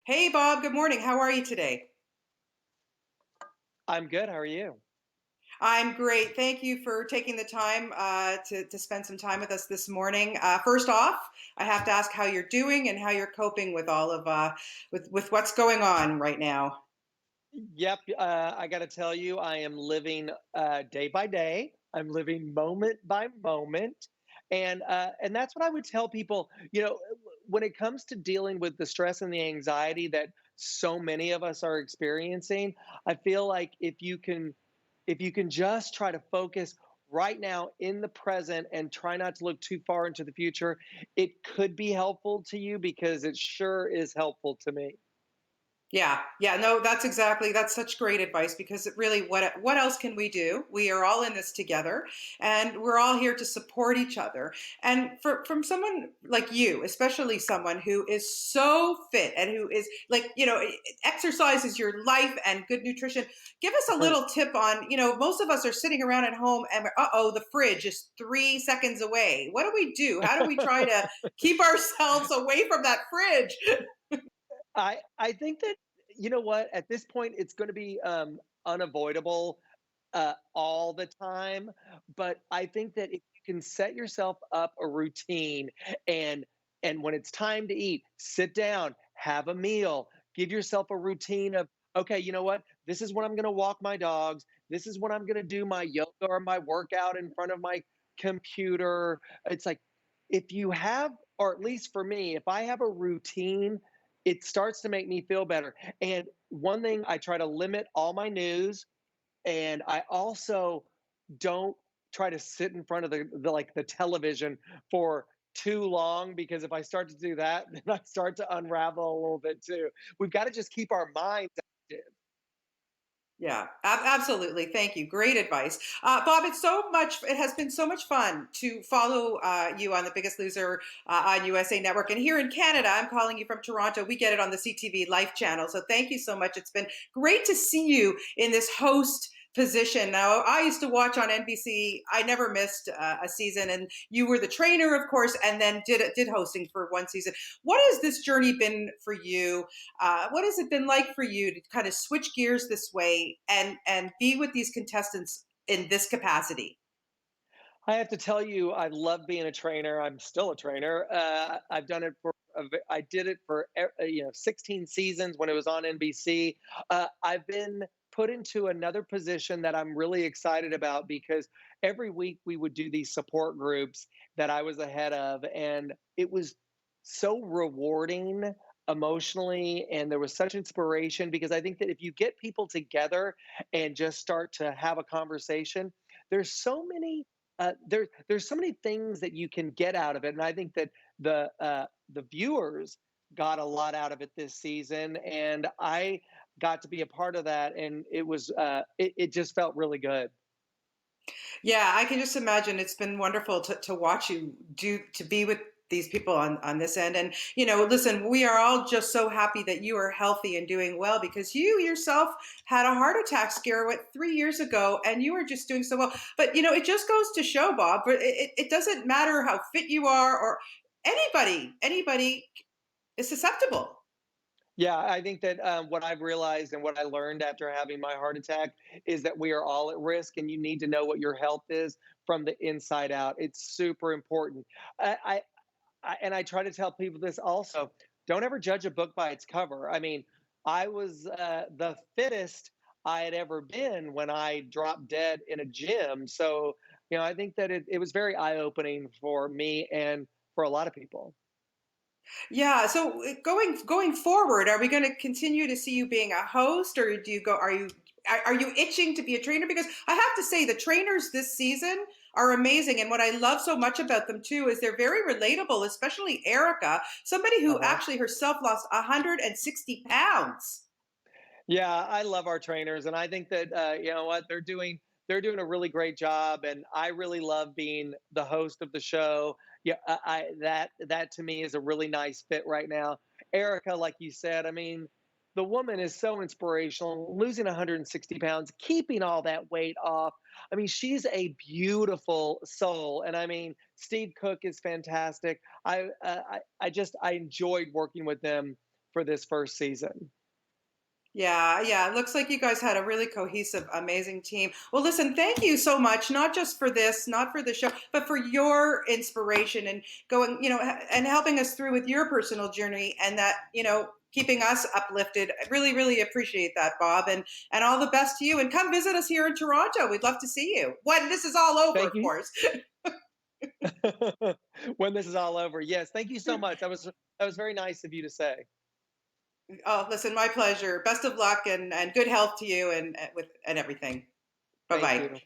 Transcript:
Hey Bob, good morning. How are you today? I'm good. How are you? I'm great. Thank you for taking the time to spend some time with us this morning. First off, I have to ask how you're doing and how you're coping with all of with what's going on right now. Yep. I got to tell you, I am living day by day. I'm living moment by moment, and that's what I would tell people. When it comes to dealing with the stress and the anxiety that so many of us are experiencing, I feel like if you can just try to focus right now in the present and try not to look too far into the future, it could be helpful to you because it sure is helpful to me. Yeah, no, that's such great advice because it really, what else can we do? We are all in this together, and we're all here to support each other. And from someone like you, especially someone who is so fit and who is like, exercise is your life and good nutrition. Give us a little tip on, most of us are sitting around at home and uh-oh, the fridge is 3 seconds away. What do we do? How do we try to keep ourselves away from that fridge? I think that you know what, at this point it's going to be unavoidable all the time, but I think that if you can set yourself up a routine and when it's time to eat, sit down, have a meal, give yourself a routine of, okay, you know what, this is when I'm going to walk my dogs, this is when I'm going to do my yoga or my workout in front of my computer. It's like if you have, or at least for me, if I have a routine, it starts to make me feel better. And one thing, I try to limit all my news, and I also don't try to sit in front of the television for too long, because if I start to do that, then I start to unravel a little bit too. We've got to just keep our minds active. Yeah, absolutely. Thank you. Great advice. Bob, it has been so much fun to follow you on The Biggest Loser on USA Network. And here in Canada, I'm calling you from Toronto. We get it on the CTV Life channel. So thank you so much. It's been great to see you in this host position. Now, I used to watch on NBC. I never missed a season. And you were the trainer, of course, and then did hosting for one season. What has this journey been for you? What has it been like for you to kind of switch gears this way and be with these contestants in this capacity? I have to tell you, I love being a trainer. I'm still a trainer. I've done it for, I did it for 16 seasons when it was on NBC. I've been put into another position that I'm really excited about, because every week we would do these support groups that I was the head of, and it was so rewarding emotionally, and there was such inspiration, because I think that if you get people together and just start to have a conversation, there's so many there's so many things that you can get out of it, and I think that the viewers got a lot out of it this season, and I got to be a part of that, and it just felt really good. Yeah, I can just imagine it's been wonderful to watch you to be with these people on this end. And, listen, we are all just so happy that you are healthy and doing well because you yourself had a heart attack scare, 3 years ago, and you were just doing so well. But, it just goes to show, Bob, but it doesn't matter how fit you are or anybody is susceptible. Yeah, I think that what I've realized and what I learned after having my heart attack is that we are all at risk, and you need to know what your health is from the inside out. It's super important. And I try to tell people this also. Don't ever judge a book by its cover. I mean, I was the fittest I had ever been when I dropped dead in a gym. So, I think that it was very eye opening for me and for a lot of people. Yeah. So going forward, are we going to continue to see you being a host, or do you go? Are you itching to be a trainer? Because I have to say, the trainers this season are amazing, and what I love so much about them too is they're very relatable. Especially Erica, somebody who Uh-huh. actually herself lost 160 pounds. Yeah, I love our trainers, and I think that you know what, they're doing a really great job, and I really love being the host of the show. Yeah, that to me is a really nice fit right now. Erica, like you said, I mean, the woman is so inspirational, losing 160 pounds, keeping all that weight off. I mean, she's a beautiful soul, and I mean, Steve Cook is fantastic. I enjoyed working with them for this first season. Yeah, yeah. It looks like you guys had a really cohesive, amazing team. Well, listen, thank you so much, not just for this, not for the show, but for your inspiration and going, and helping us through with your personal journey and that, keeping us uplifted. I really, really appreciate that, Bob. And all the best to you. And come visit us here in Toronto. We'd love to see you when this is all over, Thank of you. course. When this is all over. Yes, thank you so much. That was very nice of you to say. Oh, listen, my pleasure. Best of luck and good health to you and with and everything. Bye Thank bye. you.